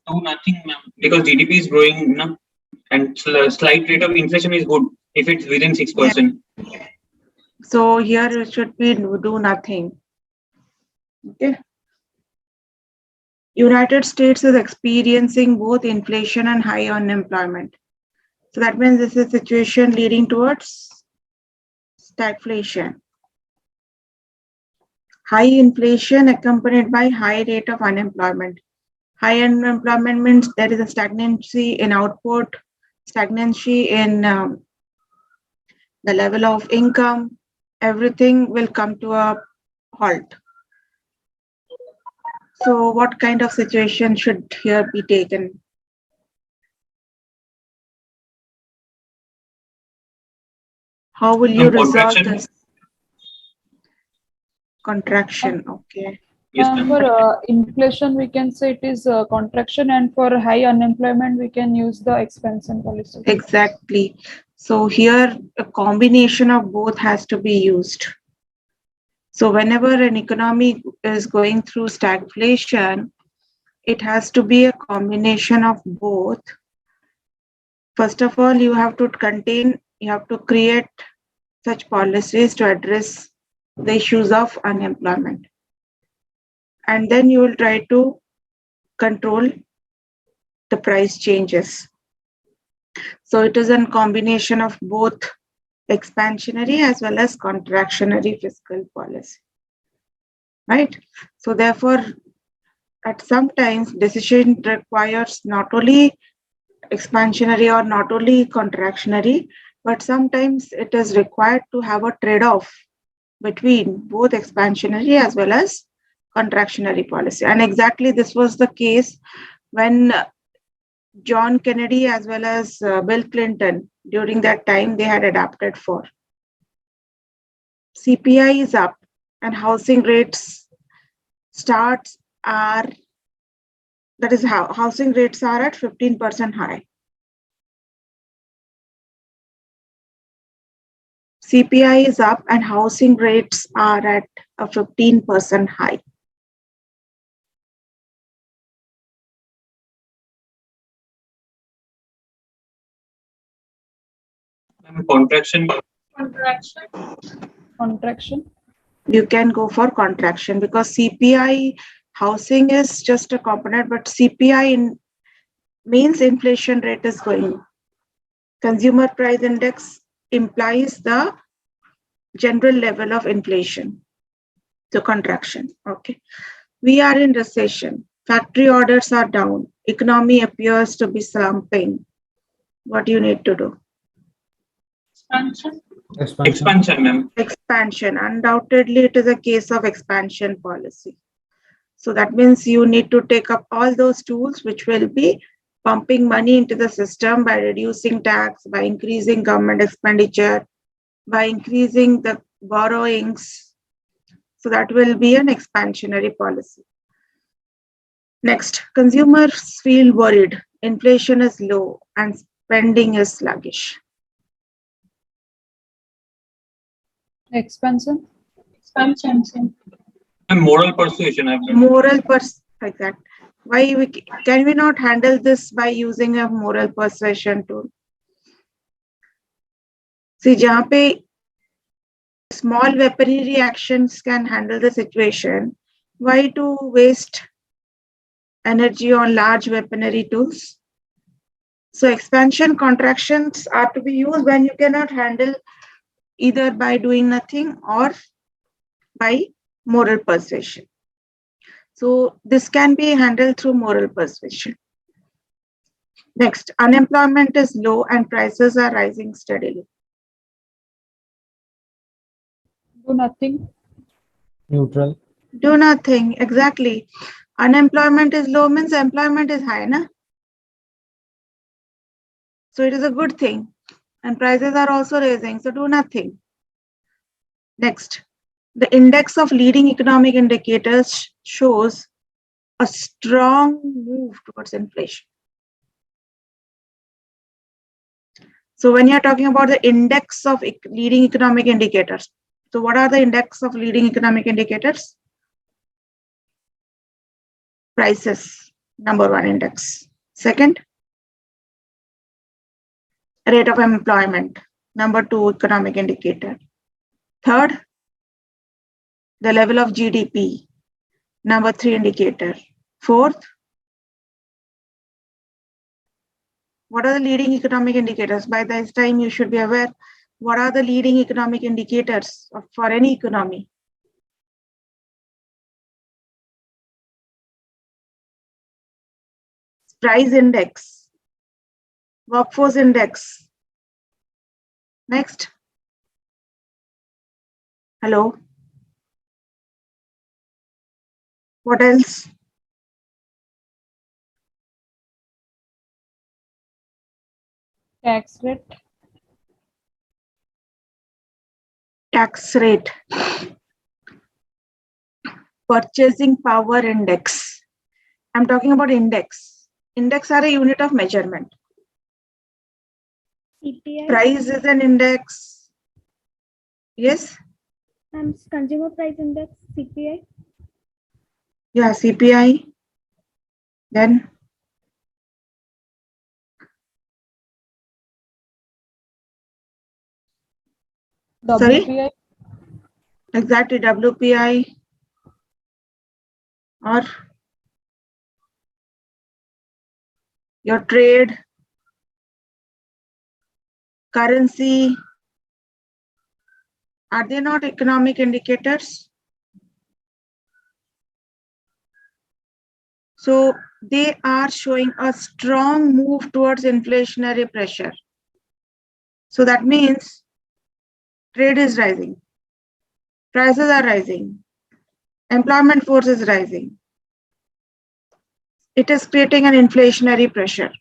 Do nothing, ma'am, because GDP is growing, no? And slight rate of inflation is good if it's within 6%. Yeah. So here it should be do nothing. Okay. United States is experiencing both inflation and high unemployment. So that means this is a situation leading towards stagflation. High inflation accompanied by high rate of unemployment. High unemployment means there is a stagnancy in output, stagnancy in the level of income. Everything will come to a halt. So what kind of situation should here be taken? How will you resolve this? Contraction, okay. Yes, for inflation, we can say it is contraction, and for high unemployment, we can use the expansion policy. Exactly. So here a combination of both has to be used. So whenever an economy is going through stagflation, it has to be a combination of both. First of all, you have to create such policies to address the issues of unemployment. And then you will try to control the price changes. So it is a combination of both expansionary as well as contractionary fiscal policy, right? So therefore, at some times, decision requires not only expansionary or not only contractionary, but sometimes it is required to have a trade-off between both expansionary as well as contractionary policy. And exactly this was the case when John Kennedy as well as Bill Clinton, during that time, they had adapted for. CPI is up and housing rates housing rates are at 15% high. CPI is up and housing rates are at a 15% high. Contraction. You can go for contraction because CPI housing is just a component, but CPI means inflation rate is going. Consumer price index implies the general level of inflation. So contraction. Okay. We are in recession. Factory orders are down. Economy appears to be slumping. What do you need to do? Expansion, ma'am. Expansion. Undoubtedly, it is a case of expansion policy. So that means you need to take up all those tools which will be pumping money into the system by reducing tax, by increasing government expenditure, by increasing the borrowings. So that will be an expansionary policy. Next, consumers feel worried. Inflation is low and spending is sluggish. Expansion. And moral persuasion. Exact. Why can we not handle this by using a moral persuasion tool? See, jahan pe small weaponry actions can handle the situation. Why to waste energy on large weaponry tools? So expansion contractions are to be used when you cannot handle either by doing nothing or by moral persuasion. So this can be handled through moral persuasion. Next, unemployment is low and prices are rising steadily. Do nothing. Neutral. Do nothing, exactly. Unemployment is low means employment is high, na? So it is a good thing. And prices are also rising, so do nothing. Next, the index of leading economic indicators shows a strong move towards inflation. So when you're talking about the index of leading economic indicators, So what are the index of leading economic indicators? Prices, number one index. Second, rate of employment, number two economic indicator. Third, the level of GDP, number three indicator. Fourth, what are the leading economic indicators? By this time, you should be aware what are the leading economic indicators for any economy. Price index, workforce index. Next. Hello. What else? Tax rate. Tax rate. Purchasing power index. I'm talking about index. Index are a unit of measurement. CPI. Price is an index. Yes? Consumer price index, CPI. Yeah, CPI. Then Sorry? WPI. exactly WPI or your trade, currency. Are they not economic indicators? So they are showing a strong move towards inflationary pressure. So that means trade is rising, prices are rising, employment force is rising. It is creating an inflationary pressure.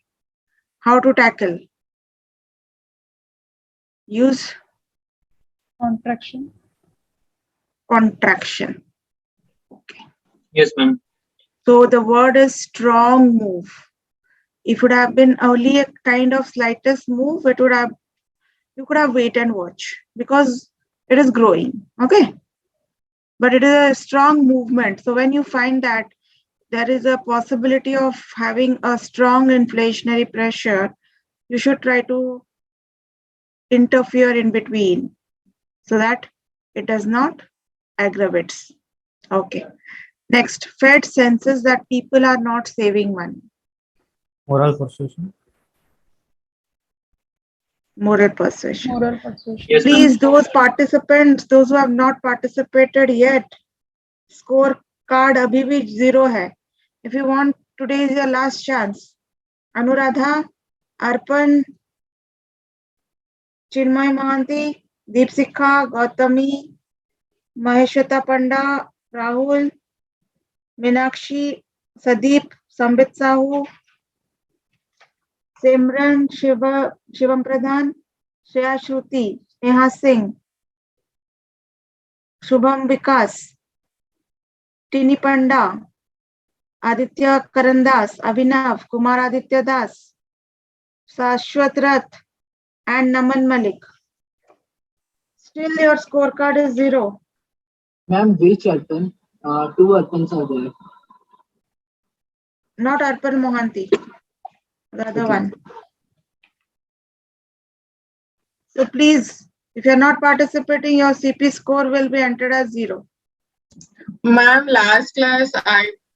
How to tackle? Use Contraction. contraction. Okay. Yes, ma'am. So the word is strong move. If it would have been only a kind of slightest move, it would have, you could have wait and watch because it is growing. Okay. But it is a strong movement. So when you find that there is a possibility of having a strong inflationary pressure, you should try to interfere in between so that it does not aggravate. Okay. Next, Fed senses that people are not saving money. Moral persuasion. Moral persuasion. Moral persuasion. Yes, ma'am. Please, those participants, those who have not participated yet, score card abhi bhi zero hai. If you want, today is your last chance. Anuradha, Arpan, Chinmay Mohanty, Deepsikha, Gautami, Maheshwata Panda, Rahul, Meenakshi, Sadeep, Sambit Sahu, Simran, Shivam Pradhan, Shreya Shruti, Neha Singh, Shubham Vikas, Tini Panda, Aditya Karandas, Abhinav, Kumar Aditya Das, Shashwat Rath, and Naman Malik. Still your scorecard is zero. Ma'am, which Arpan? Two Arpans are there. Not Arpan Mohanty, the other Okay. one. So please, if you are not participating, your CP score will be entered as zero. Ma'am, last class,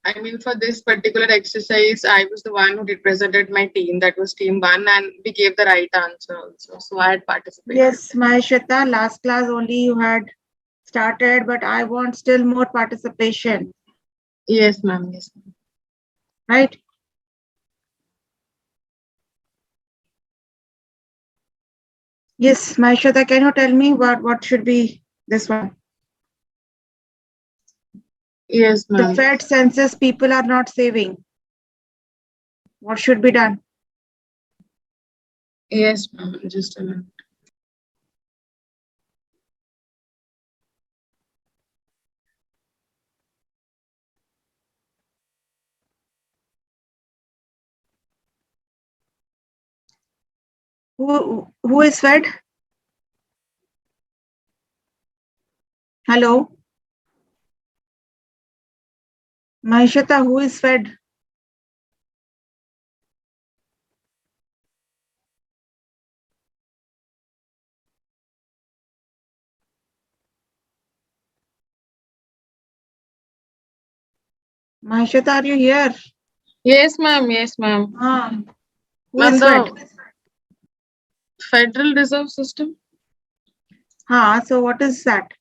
I mean, for this particular exercise, I was the one who represented my team. That was team one, and we gave the right answer also. So I had participated. Yes, Maheshwata, last class only you had started, but I want still more participation, Yes, ma'am. Yes, ma'am. right? Yes, Maheshwata, can you tell me what should be this one? Yes, The ma'am. Fed senses people are not saving. What should be done? Yes, ma'am. Just a minute. Who is Fed? Hello. Mahishata, who is Fed? Mahishata, are you here? Yes, ma'am. Yes, ma'am. Who Ma'am, is Fed? the Federal Reserve System. So what is that?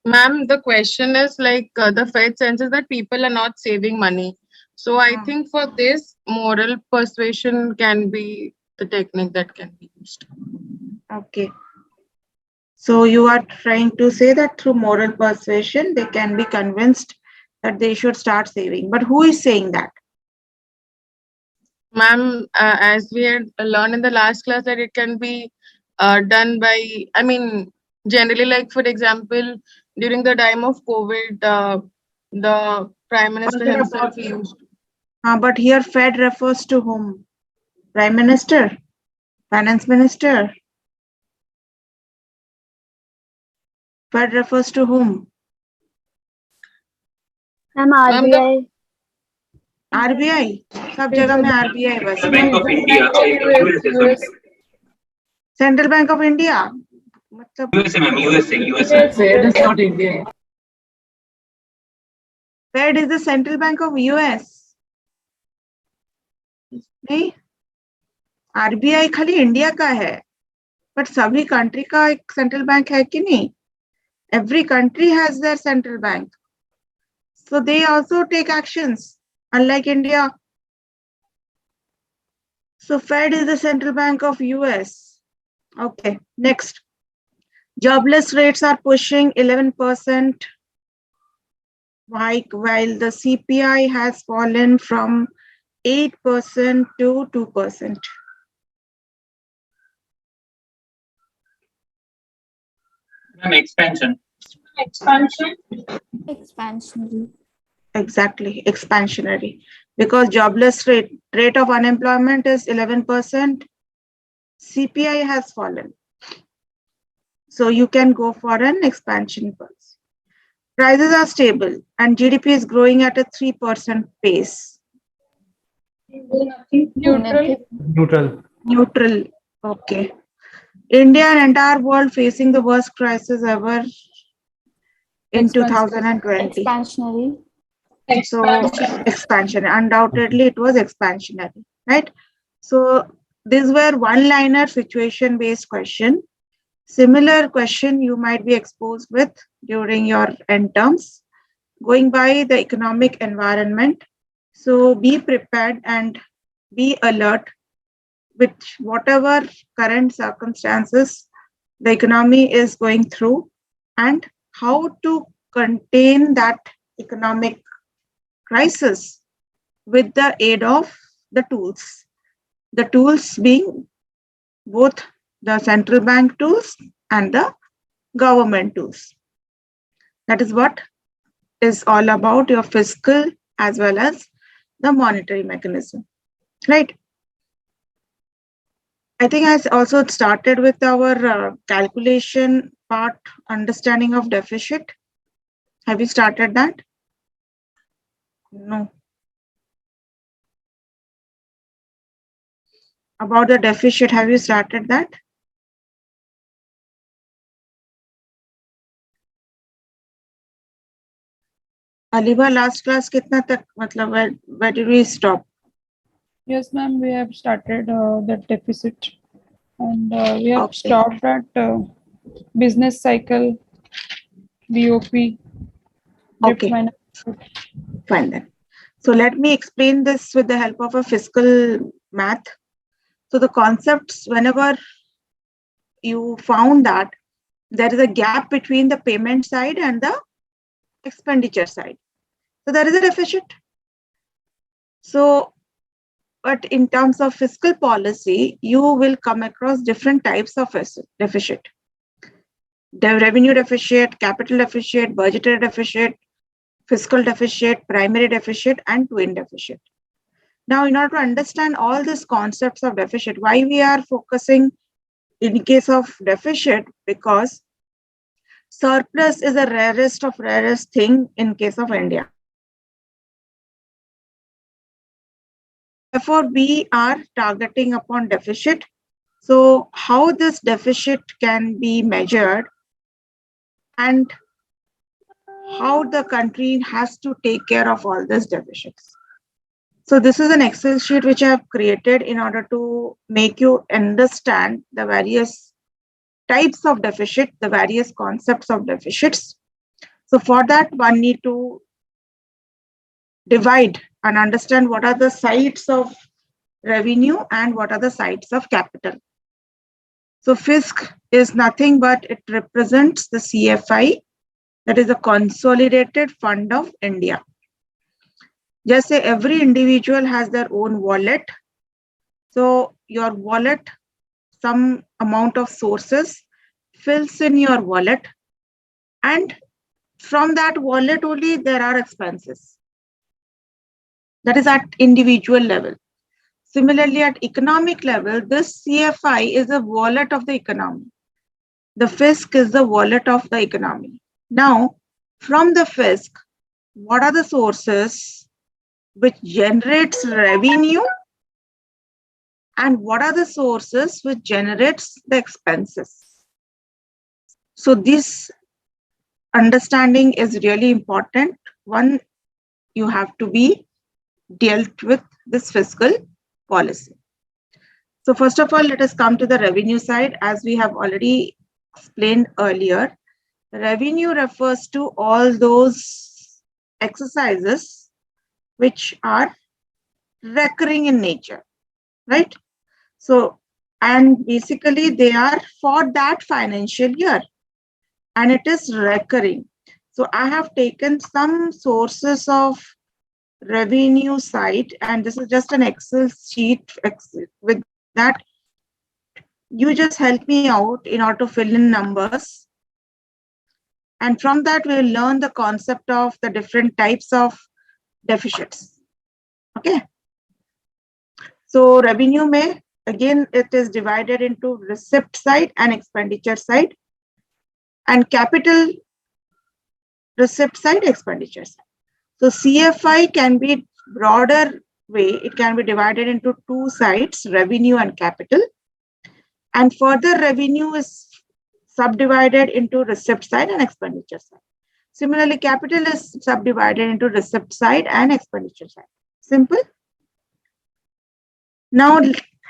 Ma'am, the question is like the Fed senses that people are not saving money. So I think for this, moral persuasion can be the technique that can be used. Okay. So you are trying to say that through moral persuasion, they can be convinced that they should start saving. But who is saying that? Ma'am, as we had learned in the last class that it can be done by, I mean, generally like for example, during the time of COVID, the Prime Minister himself used. But here Fed refers to whom? Prime Minister? Finance Minister? Fed refers to whom? Ma'am, Ma'am, RBI. RBI. सब जगह में RBI बस. The Bank of India. US. Central Bank of India. मतलब USA, ma'am. USA. Fed is not India. Fed is the Central Bank of US. नहीं? RBI खाली India का है. But सभी कंट्री का एक सेंट्रल बैंक है कि नहीं? Every country has their central bank. So they also take actions, unlike India. So Fed is the central bank of US. Okay, next. Jobless rates are pushing 11%, while the CPI has fallen from 8% to 2%. Ma'am, expansion. Expansionary. Exactly, expansionary. Because jobless rate of unemployment is 11%, CPI has fallen. So you can go for an expansion pulse. Prices are stable and GDP is growing at a 3% pace. Neutral. Neutral. Okay. India and entire world facing the worst crisis ever in 2020. Expansionary. So expansion, undoubtedly it was expansionary, right? So these were one-liner situation-based question. Similar question you might be exposed with during your end terms, going by the economic environment. So be prepared and be alert with whatever current circumstances the economy is going through and how to contain that economic crisis with the aid of the tools. The tools being both the central bank tools and the government tools. That is what is all about your fiscal as well as the monetary mechanism, right? I think I also started with our calculation part, understanding of deficit. Have you started that? No. About the deficit, have you started that? Aliba, last class कितना तक मतलब where did we stop? Yes, ma'am, we have started the deficit and we have Okay. stopped at business cycle, BOP. Okay. Fine then. So let me explain this with the help of a fiscal math. So the concepts, whenever you found that there is a gap between the payment side and the expenditure side, so there is a deficit. So, but in terms of fiscal policy, you will come across different types of deficit. The revenue deficit, capital deficit, budgetary deficit, fiscal deficit, primary deficit, and twin deficit. Now, in order to understand all these concepts of deficit, why we are focusing in case of deficit, because surplus is the rarest of rarest thing in case of India. Therefore, we are targeting upon deficit. So how this deficit can be measured and how the country has to take care of all these deficits. So this is an Excel sheet which I have created in order to make you understand the various types of deficit, the various concepts of deficits. So for that, one need to divide and understand what are the sides of revenue and what are the sides of capital. So fisc is nothing but it represents the CFI, that is the Consolidated Fund of India. Just say every individual has their own wallet. So your wallet, some amount of sources fills in your wallet, and from that wallet only there are expenses. That is at individual level. Similarly, at economic level, this CFI is the wallet of the economy. The fisc is the wallet of the economy. Now, from the fisc, what are the sources which generates revenue and what are the sources which generates the expenses? So this understanding is really important. One, you have to be dealt with this fiscal policy. So first of all, let us come to the revenue side. As we have already explained earlier, revenue refers to all those exercises which are recurring in nature, right? So, and basically they are for that financial year and it is recurring. So I have taken some sources of revenue side, and this is just an Excel sheet. With that, you just help me out in order to fill in numbers. And from that, we'll learn the concept of the different types of deficits. Okay. So revenue may, again, it is divided into receipt side and expenditure side, and capital receipt side, expenditure side. So CFI can be broader way. It can be divided into two sides, revenue and capital. And further, revenue is subdivided into receipt side and expenditure side. Similarly, capital is subdivided into receipt side and expenditure side. Simple. Now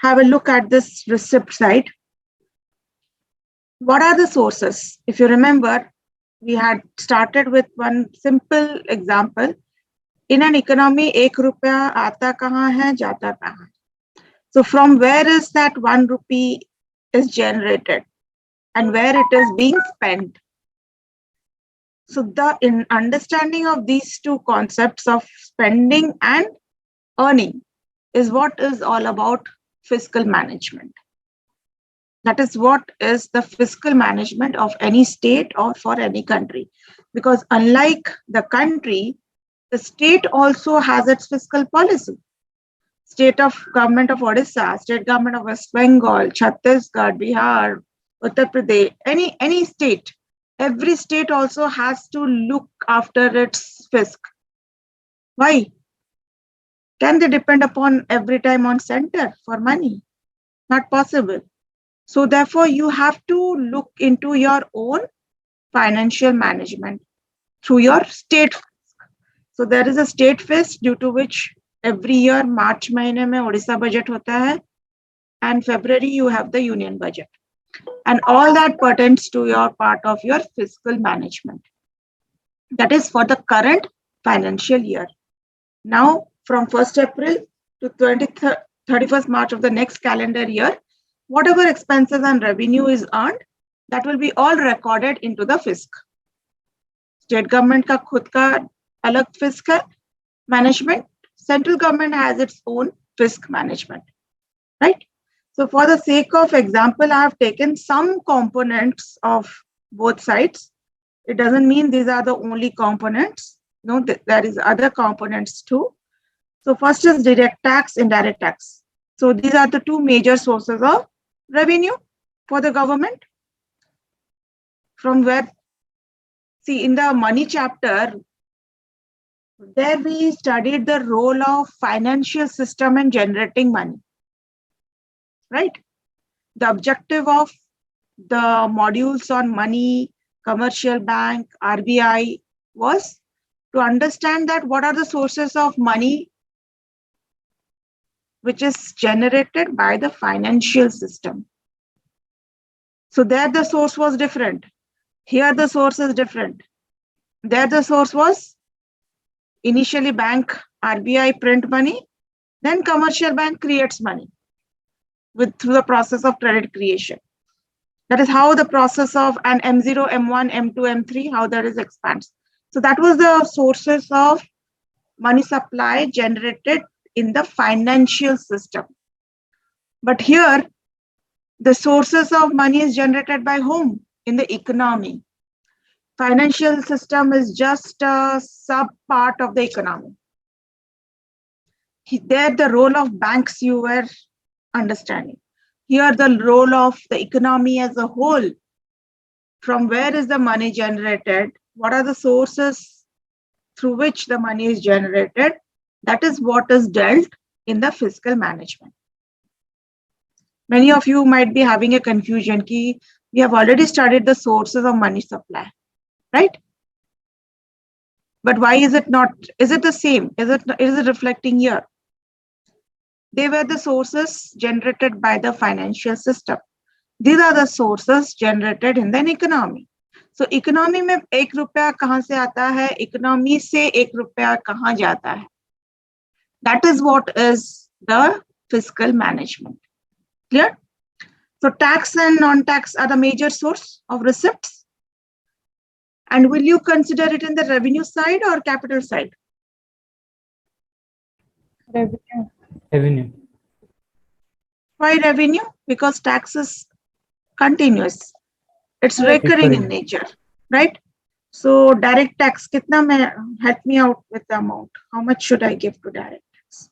have a look at this receipt side. What are the sources? If you remember, we had started with one simple example. In an economy, एक रुपया आता कहाँ है, जाता कहाँ है? So from where is that 1 rupee is generated and where it is being spent? So the in understanding of these two concepts of spending and earning is what is all about fiscal management. That is what is the fiscal management of any state or for any country. Because unlike the country, the state also has its fiscal policy. State of government of Odisha, state government of West Bengal, Chhattisgarh, Bihar, Uttar Pradesh, any state, every state also has to look after its fisc. Why? Can they depend upon every time on center for money? Not possible. So therefore, you have to look into your own financial management through your state fisc. So there is a state fisc due to which every year March महीने में Odisha budget होता है, and February you have the union budget, and all that pertains to your part of your fiscal management. That is for the current financial year. Now from 1st April to 31st March of the next calendar year, whatever expenses and revenue is earned, that will be all recorded into the fisc. State government का खुद का अलग fisc है management. Central government has its own fisc management, right? So for the sake of example, I have taken some components of both sides. It doesn't mean these are the only components. No, there is other components too. So first is direct tax, indirect tax. So these are the two major sources of revenue. for the government? From where? See, in the money chapter, there we studied the role of financial system in generating money, right? The objective of the modules on money, commercial bank, RBI was to understand that what are the sources of money which is generated by the financial system. So there the source was different. Here the source is different. There the source was initially bank, RBI print money, then commercial bank creates money through the process of credit creation. That is how the process of an M0, M1, M2, M3, how that is expands. So that was the sources of money supply generated in the financial system. But here, the sources of money is generated by whom? In the economy. Financial system is just a sub part of the economy. There, the role of banks you were understanding. Here, the role of the economy as a whole. From where is the money generated? What are the sources through which the money is generated? That is what is dealt in the fiscal management. Many of you might be having a confusion ki we have already studied the sources of money supply, right? But why is it not? Is it the same? Is it reflecting here? They were the sources generated by the financial system. These are the sources generated in the economy. So economy में एक रुपया कहाँ से आता है? Economy से एक रुपया कहाँ जाता है? That is what is the fiscal management. Clear? So tax and non-tax are the major source of receipts. And will you consider it in the revenue side or capital side? Revenue. Revenue. Why revenue? Because tax is continuous. It's recurring in nature, right? So direct tax, kitna mein, help me out with the amount. How much should I give to direct tax?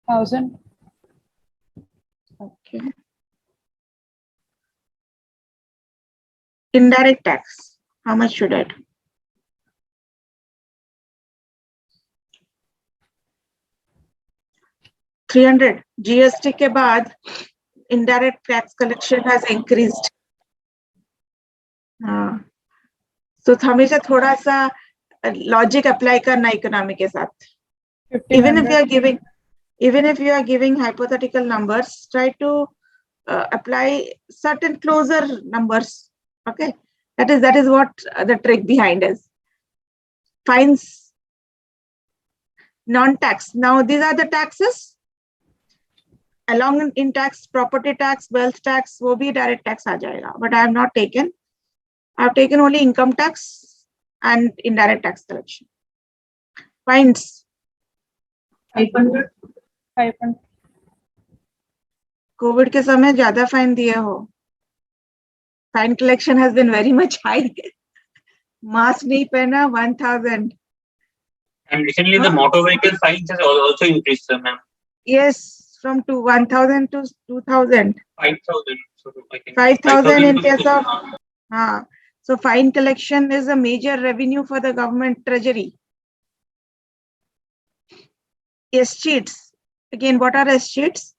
1,000. Okay. Indirect tax, how much should I do? $300. GST के बाद indirect tax collection has increased. So हमेशा थोड़ा सा logic apply करना economy के साथ. 1,500. Even if you are giving hypothetical numbers, try to apply certain closer numbers. Okay, that is what the trick behind is. Fines, non-tax. Now these are the taxes. Along in tax, property tax, wealth tax, वो भी direct tax आ जाएगा. But I have not taken. I have taken only income tax and indirect tax collection. Fines. 500. 500. Covid के समय ज्यादा fine दिए हो. Fine collection has been very much high. Mask नहीं पहना 1,000. And recently the motor vehicle fines has also increased, sir, ma'am. Yes, from 1,000 to 2,000. 5,000. So I think 5,000 in to case of. 2,000. So fine collection is a major revenue for the government treasury. Estates. Again, what are estates?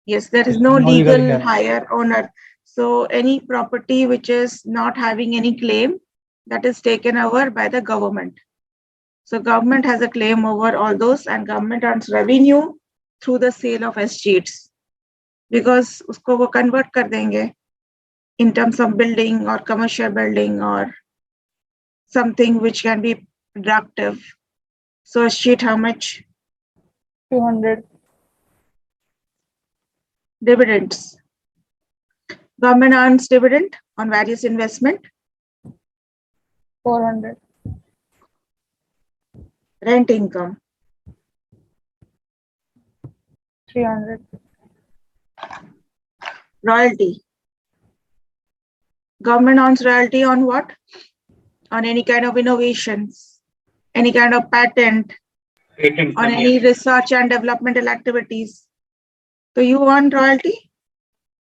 Yes, there is no legal hire owner. So any property which is not having any claim, that is taken over by the government. So government has a claim over all those, and government earns revenue through the sale of estates. Because usko wo convert kar denge in terms of building or commercial building or something which can be productive. So estate, how much? 200. Dividends. Government earns dividend on various investment. 400. Rent income. 300. Royalty. Government earns royalty on what? On any kind of innovations, any kind of patent, Patent. on any research and developmental activities. So you earn royalty.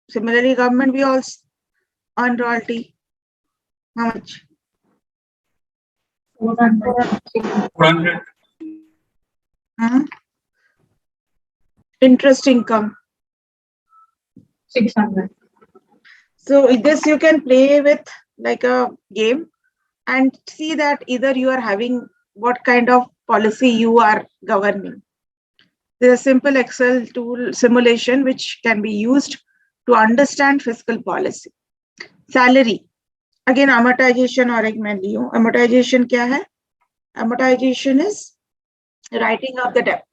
Similarly, government, we also earn royalty. How much? 400. Huh? Interest income. 600. So with this you can play with like a game and see that either you are having what kind of policy you are governing. There's a simple Excel tool simulation which can be used to understand fiscal policy. Salary. Again, amortization और एक मैं ली हूँ. Amortization क्या है? Amortization is writing off the debt.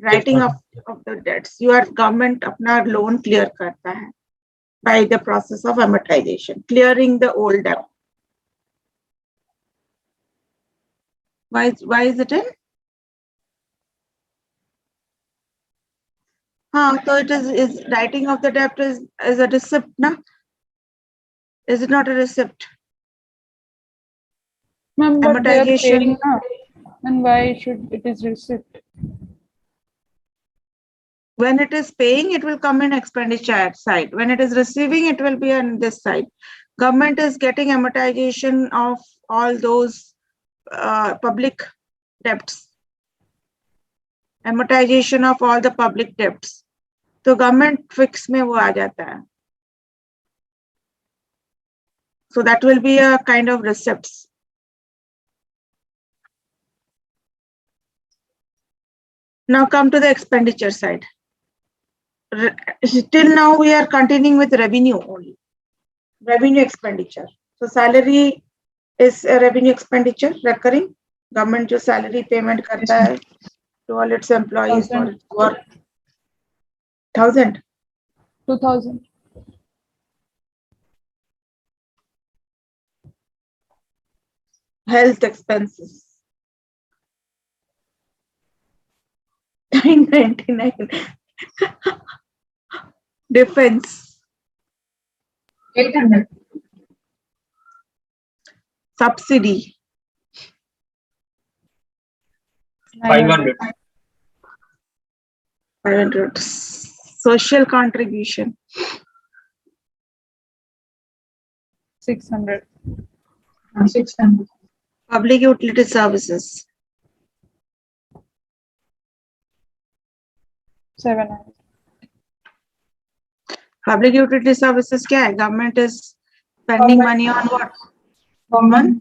Writing off of the debts. Your government अपना loan clear करता है by the process of amortization, clearing the old debt. Why is it in? So it is writing of the debt is a receipt, na? Is it not a receipt? Ma'am, but they are Amortization. paying now. And why should it is receipt? When it is paying, it will come in expenditure side. When it is receiving, it will be on this side. Government is getting amortization of all those public debts. Amortization of all the public debts. So government fix में वो आ जाता है. So that will be a kind of receipts. Now come to the expenditure side. Till now we are continuing with revenue only. Revenue expenditure. So salary is a revenue expenditure recurring. Government जो salary payment करता है to all its employees for its work. 1,000. 2000. Health expenses. 999. Defense. 800. Subsidy. 500. 500. Social contribution. 600. 600. Public utility services. 700. Public utility services क्या है? Government is spending money on what? One?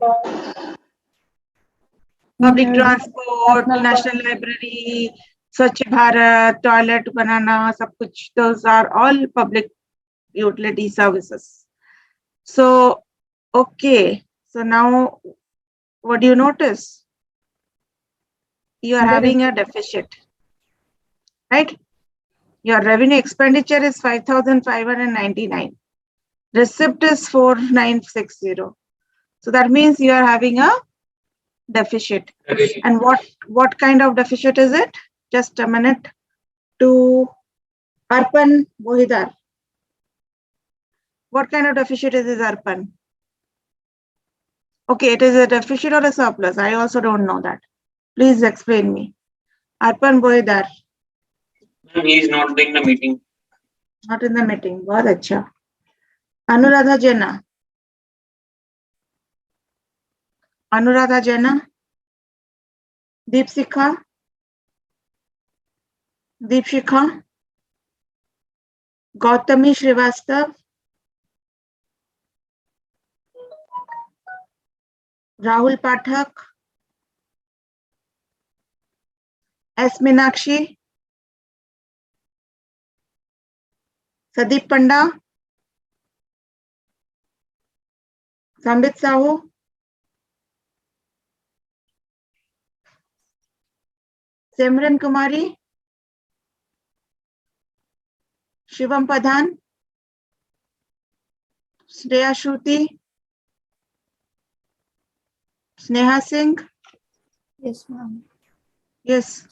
Public transport, national library, Swachh Bharat, toilet banana, सब कुछ. Those are all public utility services. So, okay. So now, what do you notice? You are having a deficit, right? Your revenue expenditure is 5,599. Receipt is 4,960. So that means you are having a deficit. And what kind of deficit is it? Just a minute. To Arpan Bohidar. What kind of deficit is this, Arpan? Okay, it is a deficit or a surplus. I also don't know that. Please explain me. Arpan Bohidar. He is not in the meeting. Not in the meeting. बहुत अच्छा. Anuradha Jena. Anuradha Jena. Deepshikha. Deepshikha. Gautami Srivastav. Rahul Pathak. S. Meenakshi. Sadeep Panda. Sambit Sahu. Simran Kumari. Shivam Pradhan. Shreya Shruti. Sneha Singh. Yes, ma'am. Yes.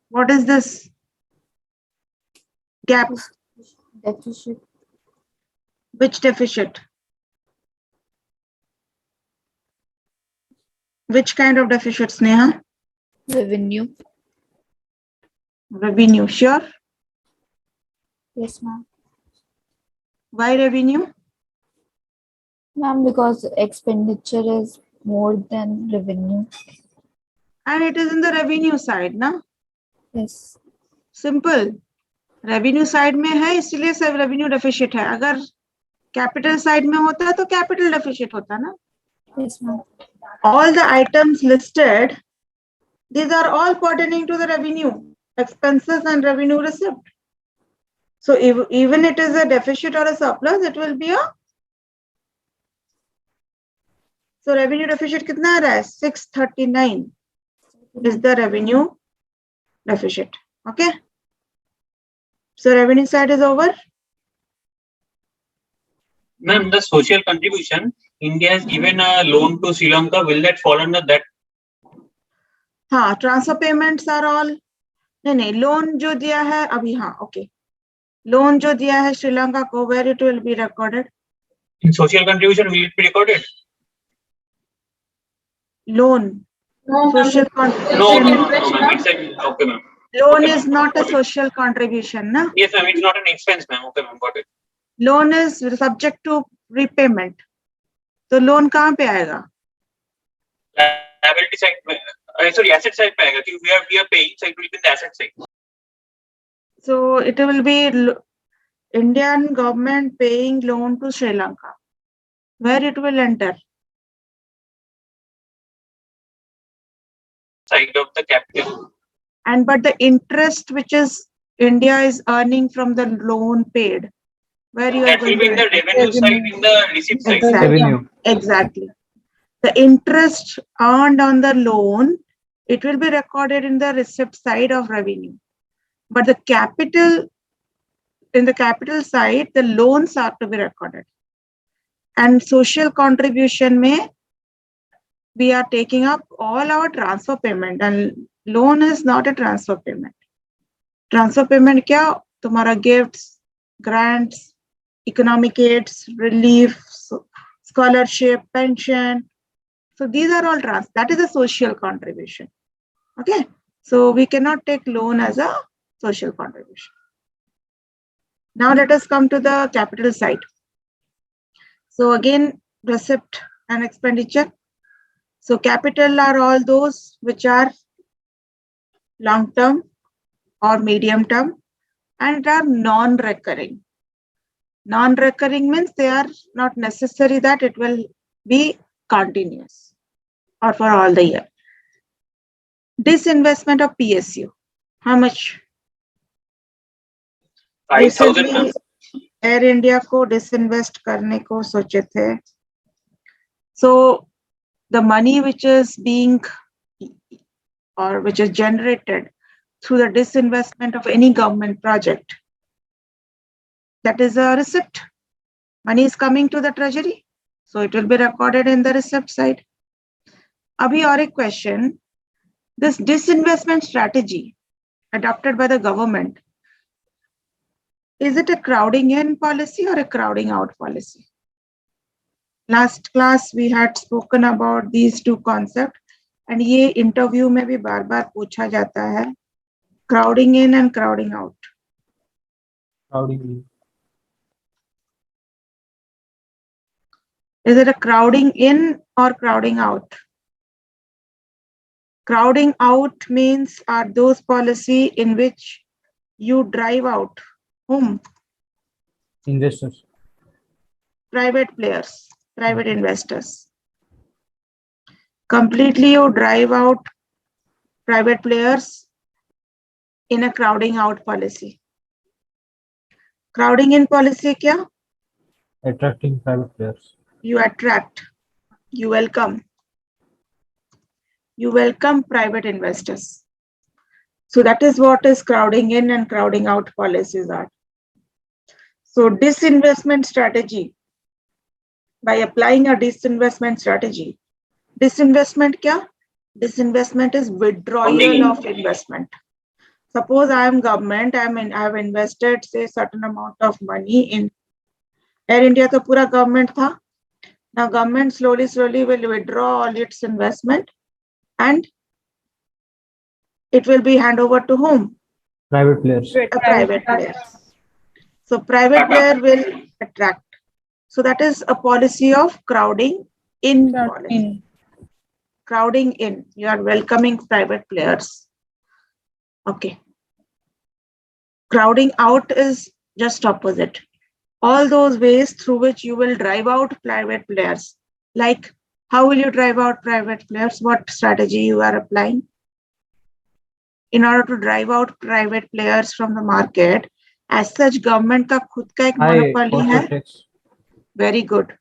What is this gap? Deficit. Which deficit? Which kind of deficit, Sneha? Revenue. Revenue, sure. Yes, ma'am. Why revenue? Ma'am, because expenditure is more than revenue. And it is in the revenue side, na? Yes. Simple. Revenue side में है इसलिए सब revenue deficit है. अगर capital side में होता तो capital deficit होता ना. Yes, ma'am. All the items listed, these are all pertaining to the revenue, expenses and revenue receipt. So if, even it is a deficit or a surplus, it will be a. So revenue deficit कितना आ रहा है? 639 is the revenue deficit. Okay. So revenue side is over. Ma'am, the social contribution, India has given a loan to Sri Lanka. Will that fall under that? हाँ, transfer payments are all. नहीं, loan जो दिया है अभी, हाँ, okay, loan जो दिया है श्रीलंका को, where it will be recorded. In social contribution, will it be recorded? Loan, social No, contribution. ma'am. It's a, okay, ma'am. Loan Okay, is ma'am. not a Got it. social contribution, na. Yes, ma'am. It's not an expense, ma'am. Okay, ma'am. Got it. Loan is subject to repayment. तो loan कहाँ पे आएगा? Liability side, sorry, asset side पे आएगा क्योंकि we are paying, so it will be in the asset side. So it will be Indian government paying loan to Sri Lanka. Where it will enter? Side of the capital. And but the interest which is India is earning from the loan paid, where you are That will going be in to the revenue side, in the receipt side. Exactly. Revenue. Exactly. The interest earned on the loan, it will be recorded in the receipt side of revenue. But the capital, in the capital side, the loans are to be recorded. And social contribution may, we are taking up all our transfer payment, and loan is not a transfer payment. Transfer payment क्या? तुम्हारा gifts, grants, economic aids, relief, scholarship, pension. So these are all that is a social contribution. Okay. So we cannot take loan as a social contribution. Now let us come to the capital side. So again, receipt and expenditure. So capital are all those which are long term or medium term and are non-recurring. Non-recurring means they are not necessary that it will be continuous or for all the year. Disinvestment of PSU. How much? 5,000, ma'am. Air India को disinvest करने को सोचे थे. So the money which is being or which is generated through the disinvestment of any government project, that is a receipt. Money is coming to the treasury, so it will be recorded in the receipt side. Abhi aur ek question. This disinvestment strategy adopted by the government, is it a crowding in policy or a crowding out policy? Last class we had spoken about these two concepts, and ये interview में भी बार-बार पूछा जाता है, crowding in and crowding out. Crowding in. Is it a crowding in or crowding out? Crowding out means are those policy in which you drive out whom? Investors. Private players, private investors. Completely you drive out private players in a crowding out policy. Crowding in policy kya? Attracting private players. You attract, you welcome. You welcome private investors. So that is what is crowding in and crowding out policies are. So disinvestment strategy, by applying a disinvestment strategy, disinvestment kya? Disinvestment is withdrawal of investment. Suppose I am government, I have invested say certain amount of money in Air India, तो पूरा government था. Now government slowly will withdraw all its investment and it will be hand over to whom? Private players. A private player. So private player will attract. So that is a policy of crowding in policy. Crowding in. You are welcoming private players. Okay. Crowding out is just opposite. All those ways through which you will drive out private players. Like, how will you drive out private players? What strategy you are applying? In order to drive out private players from the market, as such, government का खुद का एक High monopoly है. corporate tax. Very good.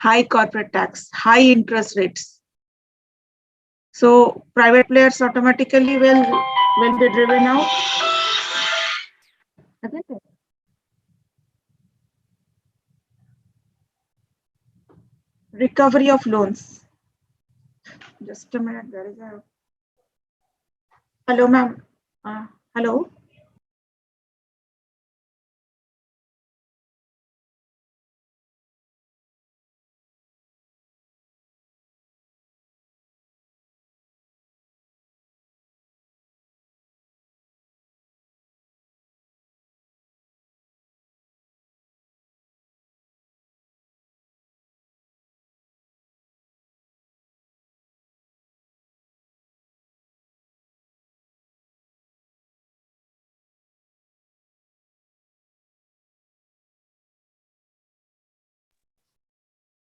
High corporate tax, high interest rates. So private players automatically will be driven out. Isn't it? Recovery of loans. Just a minute. There is a. Hello, ma'am. Hello.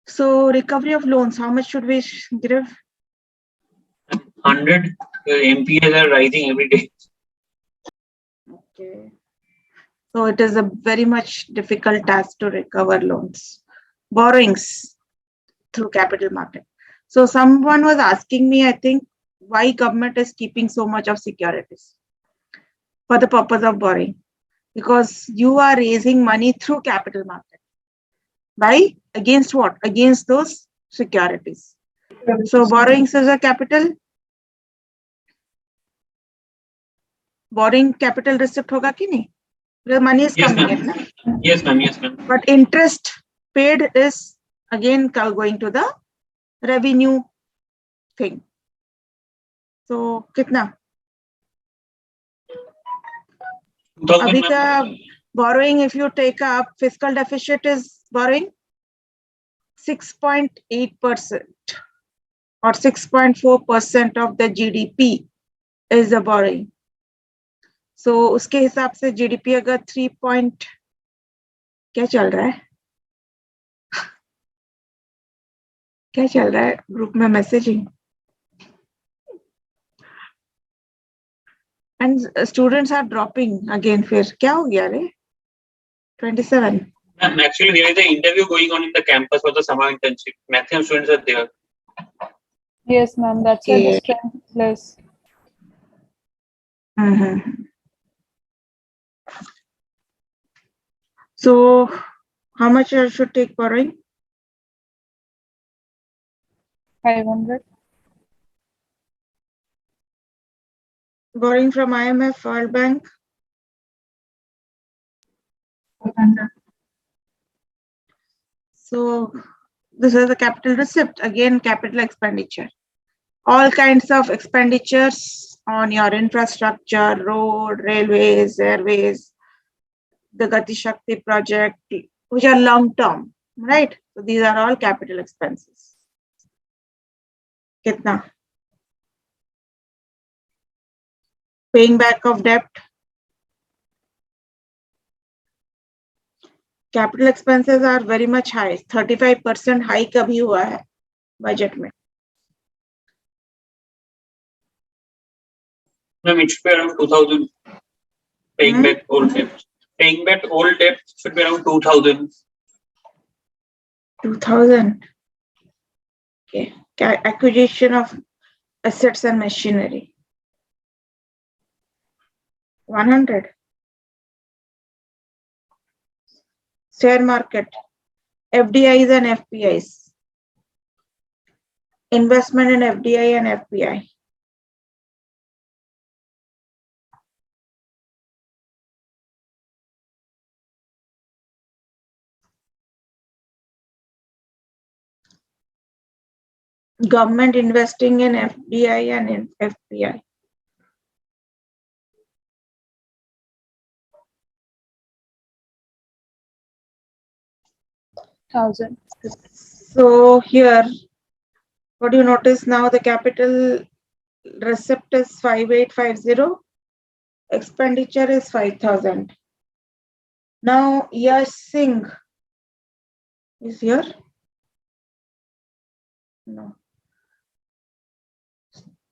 So recovery of loans, how much should we give? 100. MPAs are rising every day. Okay. So it is a very much difficult task to recover loans. Borrowings through capital market. So someone was asking me, I think, why government is keeping so much of securities for the purpose of borrowing. Because you are raising money through capital market. By against what? Against those securities. So borrowings is a capital. Borrowing capital receipt hoga ki nahi? The money is Yes, coming ma'am. in. Yes, ma'am. Yes, ma'am. But interest paid is again going to the revenue thing. So kitna? 2000, Abhi ma'am. ka borrowing, if you take up fiscal deficit is borrowing 6.8% or 6.4% of the GDP is the borrowing. So उसके हिसाब से GDP अगर 3 point क्या चल रहा है? क्या चल रहा है ग्रुप में messaging? And students are dropping again. फिर क्या हो गया रे? 27. Ma'am, actually, there is an interview going on in the campus for the summer internship. Maximum students are there. Yes, ma'am. That's why the Okay. strength is less. So how much I should take borrowing? 500. Borrowing from IMF, World Bank. So this is the capital receipt, again capital expenditure. All kinds of expenditures on your infrastructure, road, railways, airways, the Gati Shakti project, which are long term, right? So these are all capital expenses. Kitna? Paying back of debt. Capital expenses are very much high. 35% high kabhi hua hai budget mein. Ma'am, it should be around 2000. Paying back old debt. Paying back old debt should be around 2000. 2000. Okay. Acquisition of assets and machinery. 100. Share market. FDIs and FPIs. Investment in FDI and FPI. Government investing in FDI and in FPI. 1000. So here, what do you notice now? The capital receipt is 5850, expenditure is 5000. Now Yash Singh is here. No.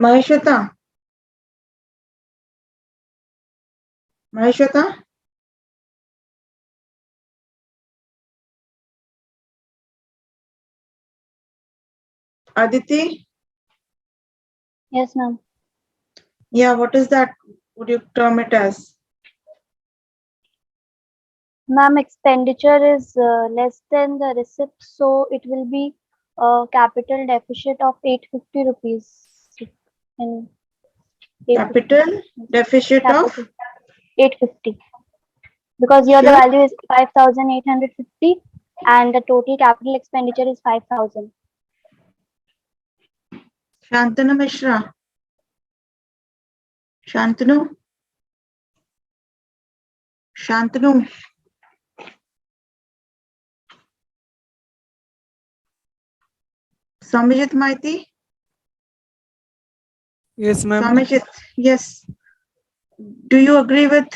Maheshwata. Maheshwata. Aditi. Yes, ma'am. Yeah, what is that? Would you term it as? Ma'am, expenditure is less than the receipt, so it will be a capital deficit of 850 rupees. In 850. Capital deficit of Capital 850. Because here the Sure. value is 5850 and the total capital expenditure is 5000. Shantanu Mishra. Shantanu. Shantanu. Samajit Maiti. Yes, ma'am. Samajit, yes. Do you agree with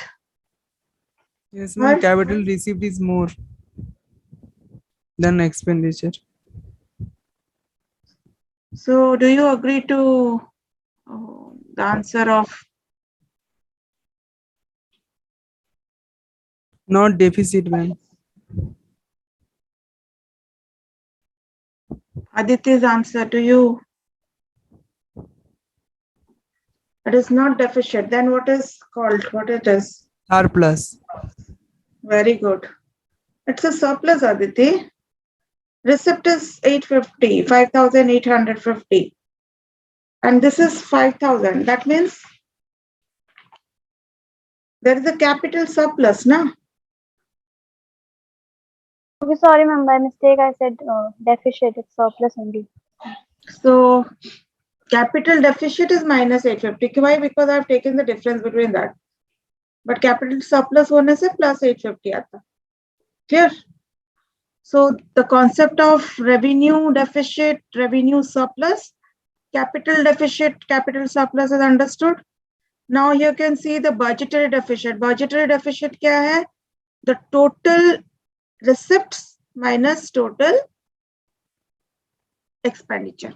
Yes, ma'am. her? Capital receipt is more than expenditure. So do you agree to the answer of Not deficit, ma'am. Aditya's answer to you? It is not deficit. Then what is called? What it is? Surplus. Very good. It's a surplus, Aditi. Receipt is 850, 5850. And this is 5000. That means there is a capital surplus, na? Okay, sorry, ma'am. By mistake, I said deficit. It's surplus only. So capital deficit is minus 850. Why? Because I've taken the difference between that. But capital surplus होने से plus 850 आता. Clear? So the concept of revenue deficit, revenue surplus, capital deficit, capital surplus is understood. Now you can see the budgetary deficit. Budgetary deficit क्या है? The total receipts minus total expenditure.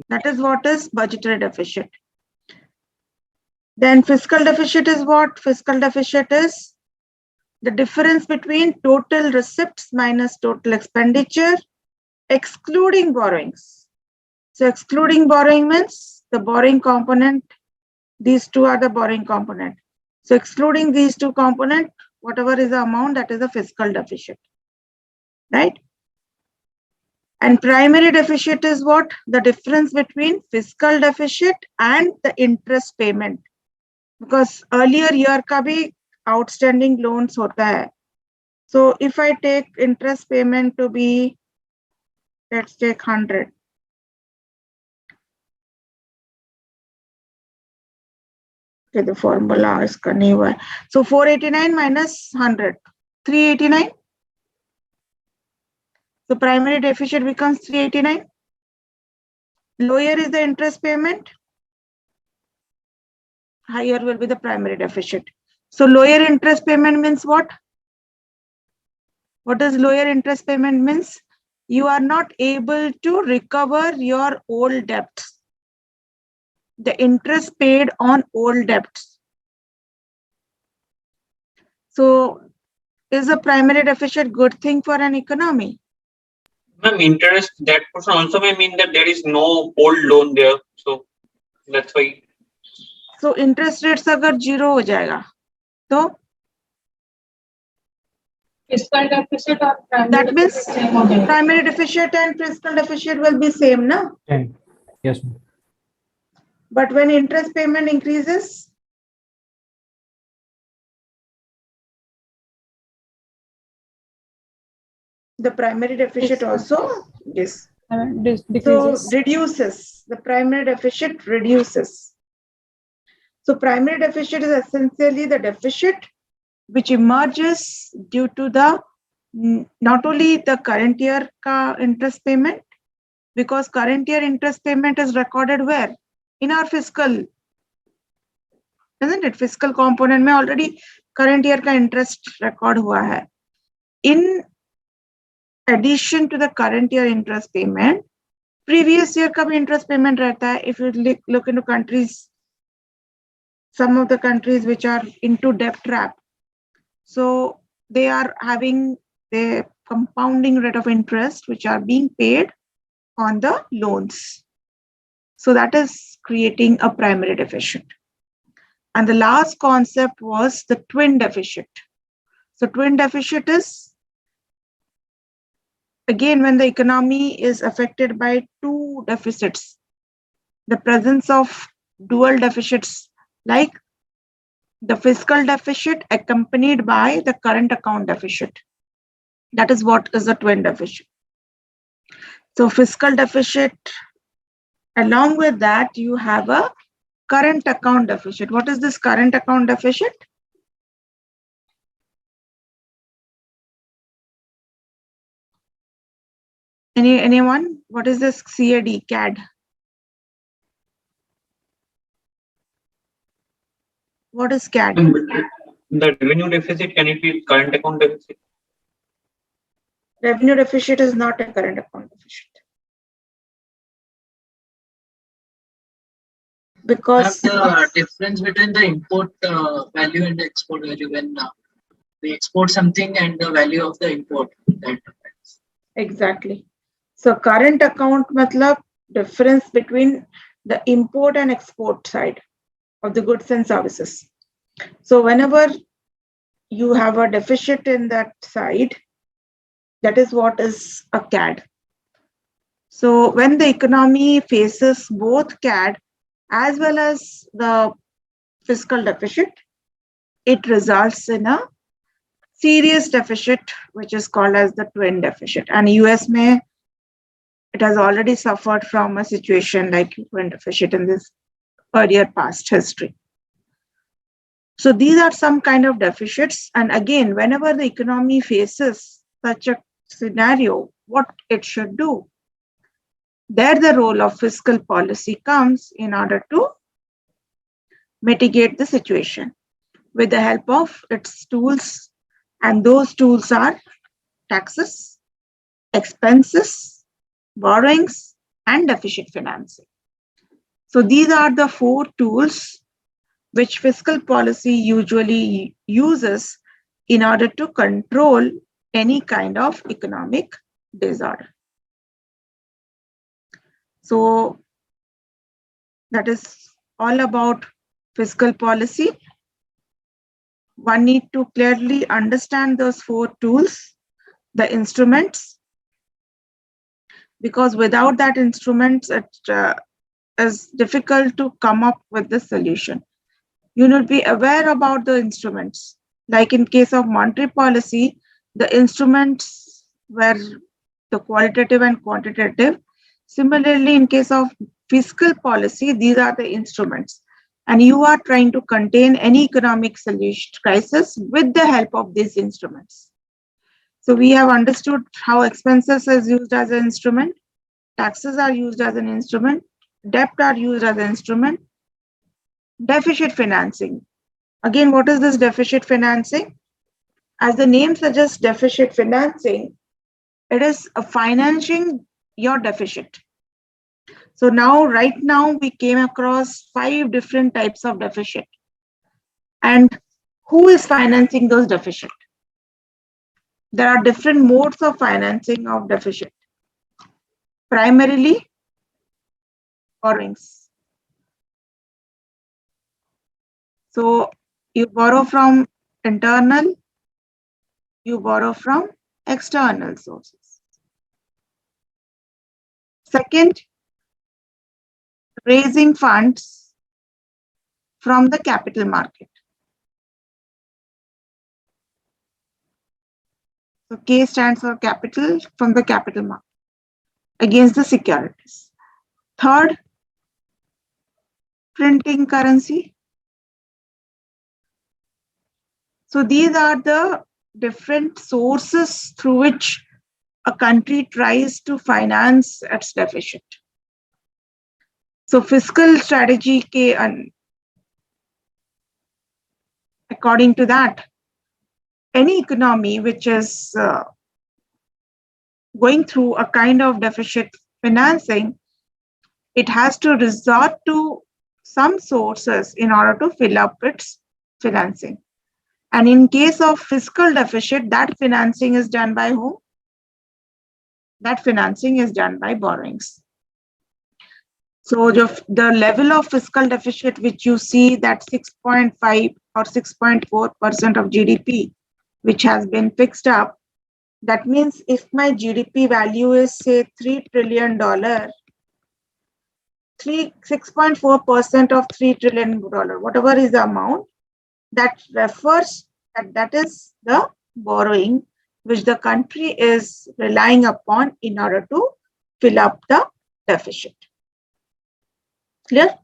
That is what is budgetary deficit. Then fiscal deficit is what? Fiscal deficit is the difference between total receipts minus total expenditure, excluding borrowings. So excluding borrowing means the borrowing component, these two are the borrowing component. So excluding these two components, whatever is the amount, that is the fiscal deficit, right? And primary deficit is what? The difference between fiscal deficit and the interest payment. Because earlier year का भी outstanding loans होता है. So if I take interest payment to be, let's take 100. Okay, the formula is करनी हुआ है. So 489 minus 100, 389. So primary deficit becomes 389. Lower is the interest payment. Higher will be the primary deficit. So lower interest payment means what? What does lower interest payment means? You are not able to recover your old debts. The interest paid on old debts. So is a primary deficit good thing for an economy? Ma'am, interest, that portion also may mean that there is no old loan there. So that's why. So interest rates अगर 0 हो जाएगा, तो Fiscal deficit or that means primary deficit and fiscal deficit will be same, na? 10. Yes, ma'am. But when interest payment increases, the primary deficit also, yes. So Decreases. reduces, the primary deficit reduces. So primary deficit is essentially the deficit which emerges due to the not only the current year ka interest payment, because current year interest payment is recorded where? In our fiscal, isn't it? Fiscal component में already current year का interest record हुआ है. In addition to the current year interest payment, previous year का भी interest payment रहता है. If you look into countries, some of the countries which are into debt trap, so they are having the compounding rate of interest which are being paid on the loans. So that is creating a primary deficit. And the last concept was the twin deficit. So twin deficit is, again, when the economy is affected by two deficits, the presence of dual deficits like the fiscal deficit accompanied by the current account deficit. That is what is a twin deficit. So fiscal deficit, along with that, you have a current account deficit. What is this current account deficit? Anyone? What is this CAD? CAD. What is CAD? The revenue deficit, can it be current account deficit? Revenue deficit is not a current account deficit. Because The difference between the import value and the export value when we export something and the value of the import, that depends. exactly. So current account matlab difference between the import and export side of the goods and services. So whenever you have a deficit in that side, that is what is a CAD. So when the economy faces both CAD as well as the fiscal deficit, it results in a serious deficit, which is called as the twin deficit. And US may, it has already suffered from a situation like twin deficit in this earlier past history. So these are some kind of deficits. And again, whenever the economy faces such a scenario, what it should do, there the role of fiscal policy comes in order to mitigate the situation with the help of its tools. And those tools are taxes, expenses, borrowings, and deficit financing. So these are the four tools which fiscal policy usually uses in order to control any kind of economic disorder. So that is all about fiscal policy. One need to clearly understand those four tools, the instruments, because without that instruments, it is difficult to come up with the solution. You need to be aware about the instruments. Like in case of monetary policy, the instruments were the qualitative and quantitative. Similarly, in case of fiscal policy, these are the instruments. And you are trying to contain any economic solution crisis with the help of these instruments. So we have understood how expenses is used as an instrument, taxes are used as an instrument, debt are used as an instrument, deficit financing. Again, what is this deficit financing? As the name suggests, deficit financing, it is a financing your deficit. So now, right now, we came across 5 different types of deficit. And who is financing those deficit? There are different modes of financing of deficit. Primarily, borrowings. So you borrow from internal, you borrow from external sources. Second, raising funds from the capital market. So K stands for capital, from the capital market against the securities. Third, printing currency. So these are the different sources through which a country tries to finance its deficit. So fiscal strategy ke according to that, any economy which is going through a kind of deficit financing, it has to resort to some sources in order to fill up its financing. And in case of fiscal deficit, that financing is done by whom? That financing is done by borrowings. So the level of fiscal deficit which you see, that 6.5 or 6.4% of GDP, which has been fixed up, that means if my GDP value is say $3 trillion, 6.4% of $3 trillion, whatever is the amount, that refers that is the borrowing which the country is relying upon in order to fill up the deficit. Clear?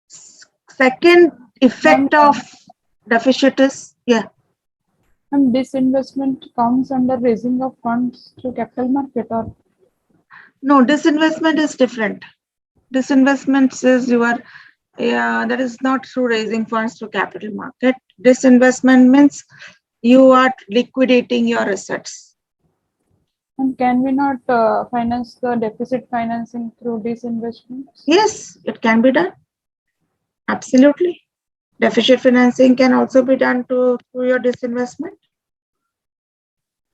Second effect of deficit is, And disinvestment comes under raising of funds through capital market, or no, disinvestment is different. Disinvestment is that is not through raising funds through capital market. Disinvestment means you are liquidating your assets. and can we not finance the deficit financing through disinvestments? Yes, it can be done. Absolutely. Deficit financing can also be done through your disinvestment.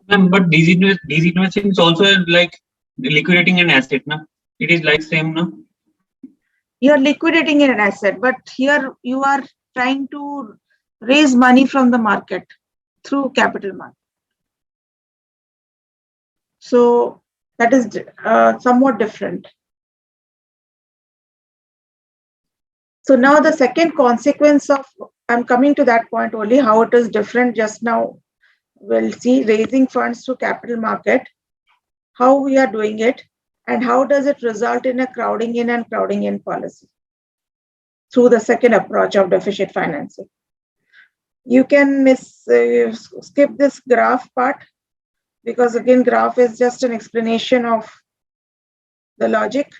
Ma'am, but disinvesting is also like liquidating an asset, na? It is like same, no? You're liquidating an asset, but here you are trying to raise money from the market through capital market. So that is somewhat different. So now the second consequence of, I'm coming to that point only, how it is different just now. We'll see raising funds through capital market, how we are doing it, and how does it result in a crowding in and crowding in policy through the second approach of deficit financing. You can skip this graph part, because again, graph is just an explanation of the logic.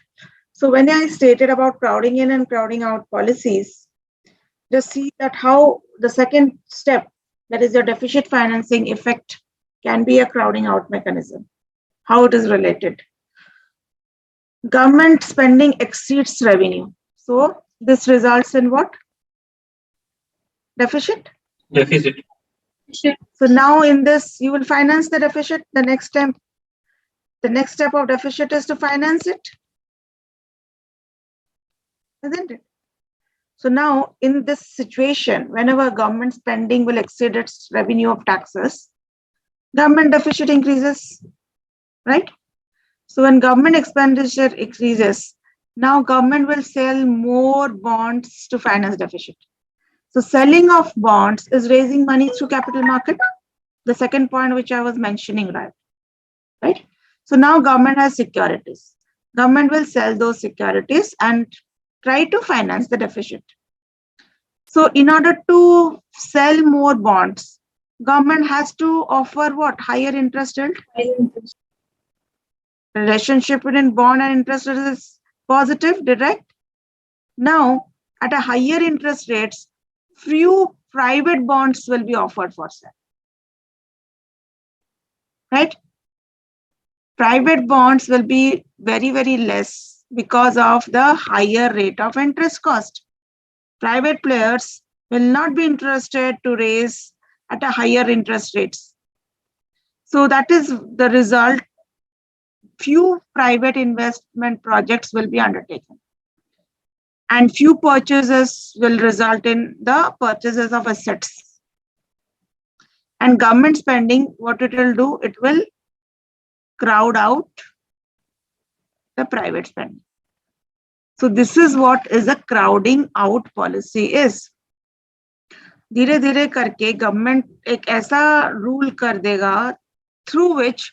So when I stated about crowding in and crowding out policies, just see that how the second step, that is the deficit financing effect, can be a crowding out mechanism. How it is related. Government spending exceeds revenue. So this results in what? Deficit? Deficit. So now in this, you will finance the deficit. The next step of deficit is to finance it. Isn't it? So now in this situation, whenever government spending will exceed its revenue of taxes, government deficit increases, right? So when government expenditure increases, now government will sell more bonds to finance deficit. So selling of bonds is raising money through capital market. The second point which I was mentioning, right? So now government has securities. Government will sell those securities and try to finance the deficit. So in order to sell more bonds, government has to offer what? Higher interest rate. Relationship between bond and interest rate is positive, direct. Now, at a higher interest rates, few private bonds will be offered for sale. Right? Private bonds will be very, very less because of the higher rate of interest cost. Private players will not be interested to raise at a higher interest rates. So that is the result. Few private investment projects will be undertaken. And few purchases will result in the purchases of assets. And government spending, what it will do, it will crowd out the private spending. So this is what is a crowding out policy is. धीरे धीरे करके government एक ऐसा rule कर देगा through which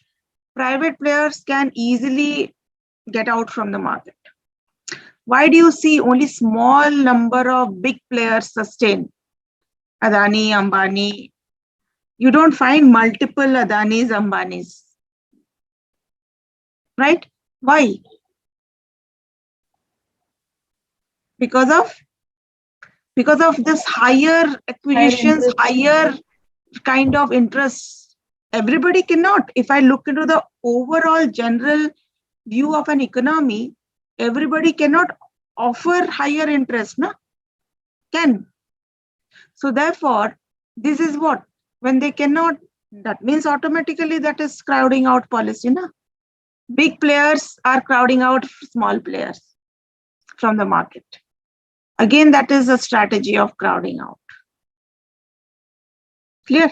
private players can easily get out from the market. Why do you see only small number of big players sustain? Adani, Ambani, You don't find multiple Adanis, Ambanis. Right? Why? Because of this higher acquisitions, interest. higher kind of interest. Everybody cannot. If I look into the overall general view of an economy, everybody cannot offer higher interest, no? Can. So therefore, this is what, when they cannot, that means automatically that is crowding out policy, no? Big players are crowding out small players from the market. Again, that is a strategy of crowding out. Clear?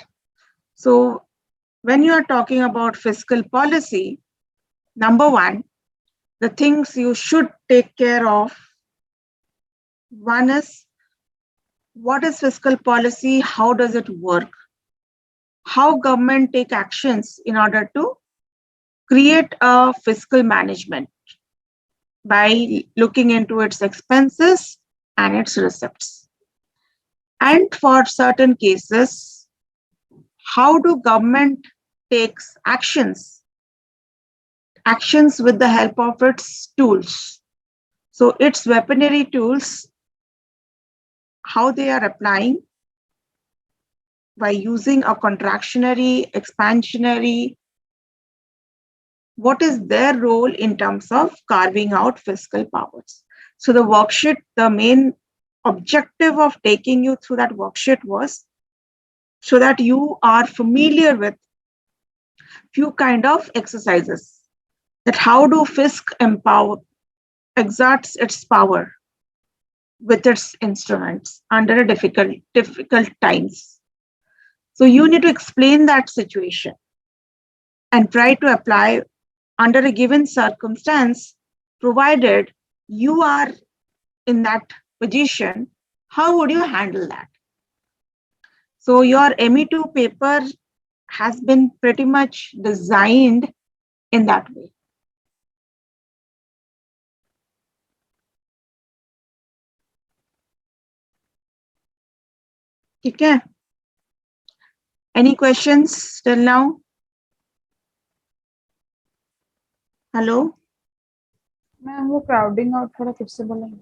So when you are talking about fiscal policy, number one, the things you should take care of, one is, what is fiscal policy? How does it work? How government take actions in order to create a fiscal management by looking into its expenses and its receipts. And for certain cases, how do government takes actions with the help of its tools. So its weaponry tools, how they are applying by using a contractionary, expansionary, what is their role in terms of carving out fiscal powers. So the worksheet, the main objective of taking you through that worksheet was so that you are familiar with few kind of exercises, that how do fisc exerts its power with its instruments under a difficult times. So you need to explain that situation and try to apply under a given circumstance, provided you are in that position, how would you handle that? So your ME2 paper has been pretty much designed in that way. Okay. Any questions till now? Hello? Ma'am, वो crowding out थोड़ा फिर से बोलेंगे.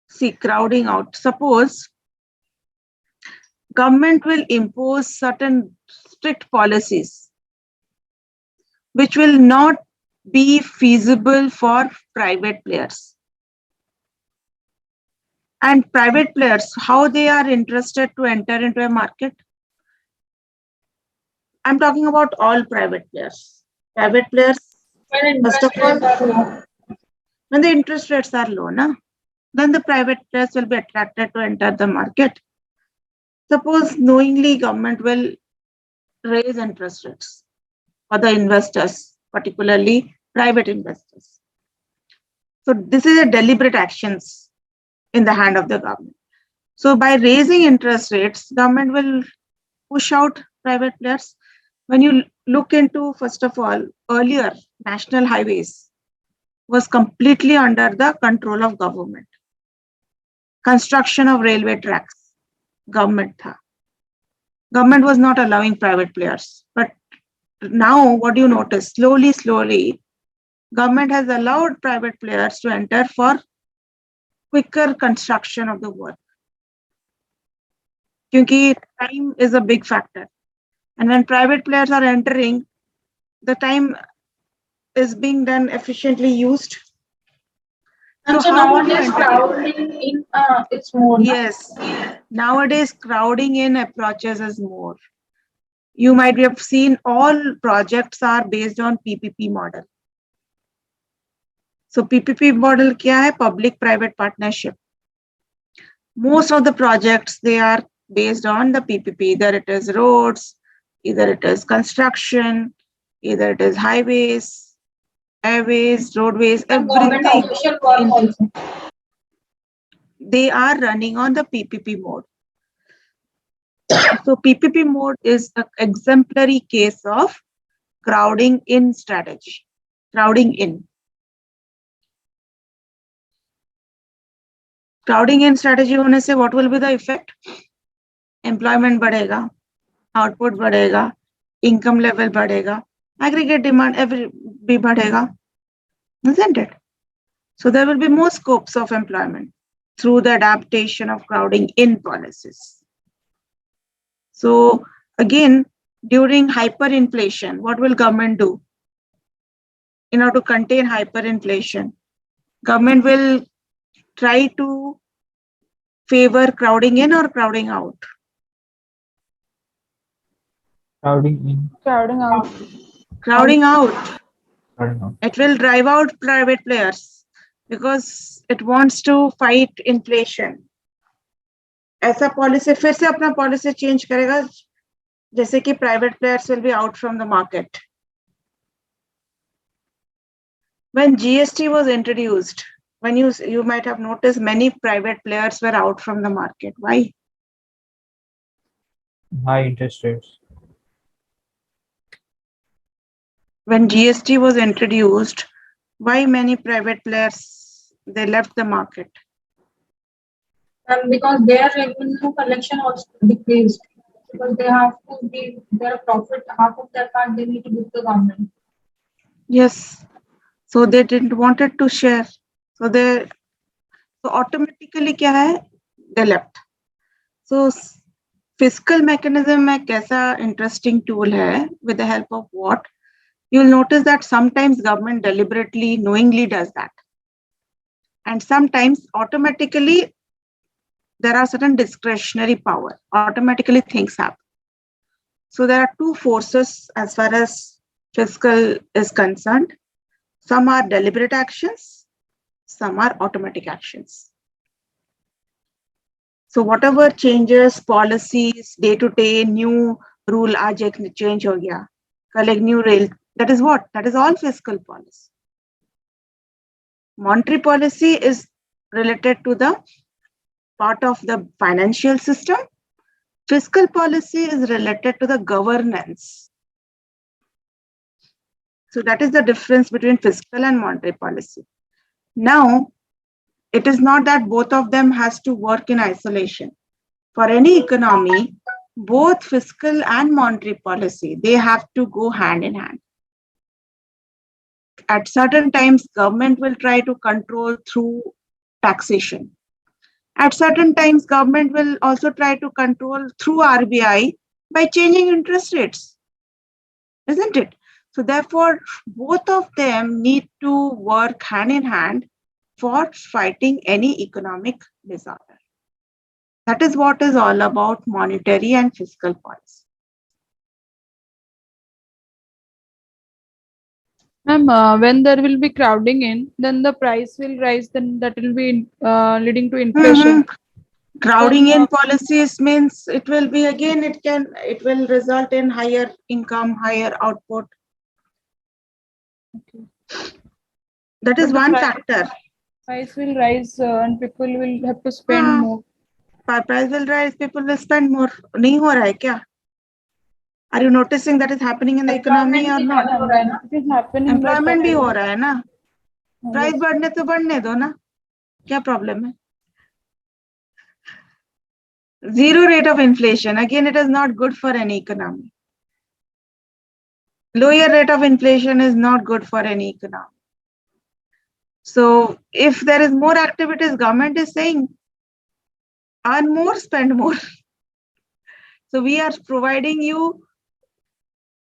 See, crowding out. Suppose government will impose certain strict policies which will not be feasible for private players. And private players, how they are interested to enter into a market? I'm talking about all private players. Private players, first of all, when the interest rates are low, then the private players will be attracted to enter the market. Suppose knowingly government will raise interest rates for the investors, particularly private investors. So this is a deliberate actions in the hand of the government. So by raising interest rates, government will push out private players. When you look into, first of all, earlier national highways was completely under the control of government. Construction of railway tracks, government tha. Government was not allowing private players. But now what do you notice? Slowly, government has allowed private players to enter for quicker construction of the work. Because time is a big factor. And when private players are entering, the time is being done efficiently used. So nowadays crowding in it's more. Yes. Nowadays crowding in approaches is more. You might have seen all projects are based on PPP model. So PPP model kya hai? Public-private partnership. Most of the projects, they are based on the PPP. Either it is roads, either it is construction, either it is highways, airways, roadways, everything. They are running on the PPP mode. So PPP mode is an exemplary case of crowding in strategy. Crowding in. Crowding in strategy होने से what will be the effect? Employment बढ़ेगा, output बढ़ेगा, income level बढ़ेगा, aggregate demand भी बढ़ेगा, isn't it? So there will be more scopes of employment through the adaptation of crowding in policies. So again, during hyperinflation, what will government do? In order to contain hyperinflation, government will try to favor crowding in or crowding out. Crowding in, Crowding out. Crowding out. crowding out. It will drive out private players because it wants to fight inflation. ऐसा policy फिर से अपना policy change करेगा जैसे कि private players will be out from the market. When GST was introduced, when you might have noticed many private players were out from the market. Why? High interest rates. When GST was introduced, why many private players they left the market? Because their revenue collection also decreased because they have to give their profit, half of their part they need to give the government. Yes. So they didn't wanted to share. So automatically क्या है? They left. So fiscal mechanism एक ऐसा interesting tool है with the help of what? You will notice that sometimes government deliberately, knowingly does that. And sometimes automatically there are certain discretionary power. Automatically things happen. So there are two forces as far as fiscal is concerned. Some are deliberate actions, some are automatic actions. So whatever changes, policies, day to day, new rule, आज एक change हो गया, कल एक new rule, that is what? That is all fiscal policy. Monetary policy is related to the part of the financial system. Fiscal policy is related to the governance. So that is the difference between fiscal and monetary policy. Now, it is not that both of them has to work in isolation. For any economy, both fiscal and monetary policy, they have to go hand in hand. At certain times, government will try to control through taxation. At certain times, government will also try to control through RBI by changing interest rates, isn't it? So therefore, both of them need to work hand in hand for fighting any economic disorder. That is what is all about monetary and fiscal policy. Ma'am, when there will be crowding in, then the price will rise, then that will be leading to inflation. Crowding in policies means it will be again, it will result in higher income, higher output. Okay. That is But the one price- factor. Price will rise and people will have to spend more. Price will rise, people will spend more. नहीं हो रहा है क्या? Are you noticing that is happening in the economy or not? It is happening. Employment भी हो रहा है ना? Yes. Price बढ़ने तो बढ़ने दो ना? क्या problem है? Zero rate of inflation. Again, it is not good for any economy. Lower rate of inflation is not good for any economy. So if there is more activities, government is saying, earn more, spend more. So we are providing you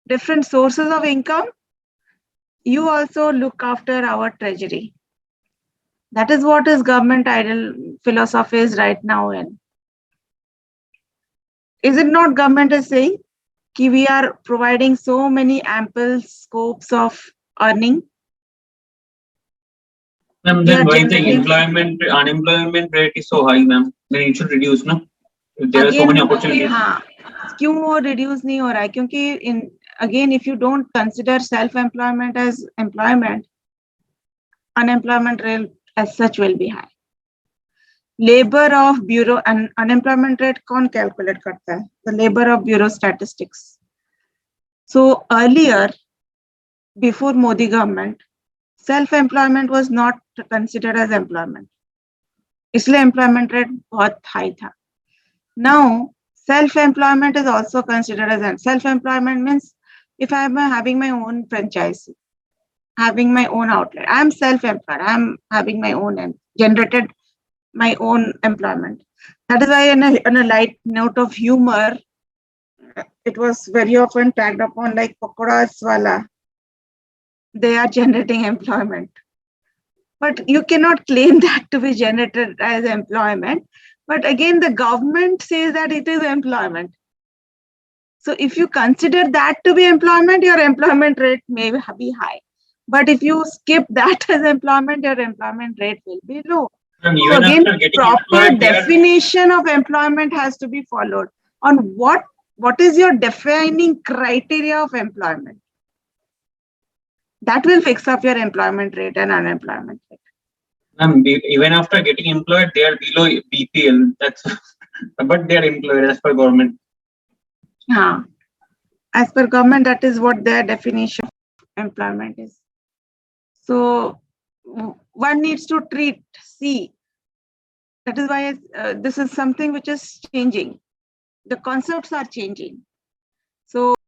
different sources of income. You also look after our treasury. That is what is government ideal philosophy is right now in. Is it not government is saying that we are providing so many ample scopes of earning? Ma'am, We are then why the generating- unemployment rate is so high, ma'am? Then it should reduce, no? If there are so many opportunities. हाँ, क्यों वो reduce नहीं हो रहा है? क्योंकि again, if you don't consider self-employment as employment, unemployment rate as such will be high. Labor of Bureau and unemployment rate कौन calculate करता है? The labor of Bureau statistics. So earlier, before Modi government, self-employment was not considered as employment. इसलिए employment rate बहुत high था. Now, Self-employment is also considered as self-employment means if I am having my own franchise, having my own outlet, I am self-employed. I am having my own and generated my own employment. That is why on a light note of humor, it was very often tagged upon like Pakoras Wala. They are generating employment. But you cannot claim that to be generated as employment. But again, the government says that it is employment. So if you consider that to be employment, your employment rate may be high. But if you skip that as employment, your employment rate will be low. And So even again, after getting proper employed, they are- definition of employment has to be followed. On what is your defining criteria of employment? That will fix up your employment rate and unemployment rate. Even after getting employed, they are below BPL. That's but they are employed as per government. As per government, that is what their definition of employment is. So one needs to see. That is why this is something which is changing. The concepts are changing. So